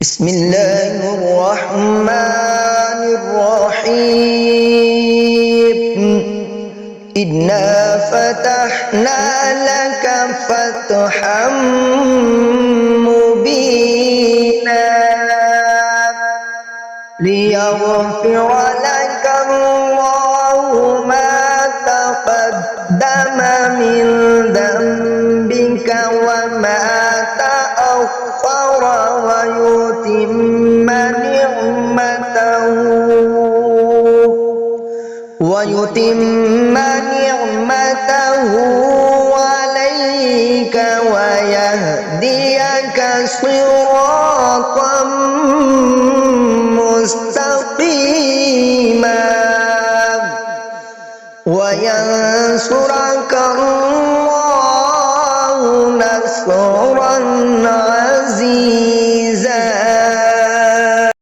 بسم الله الرحمن الرحيم إنا فتحنا لك فتحا مبينا ليغفر لك الله ما تقدم من ذنبك وما تأخر ويتم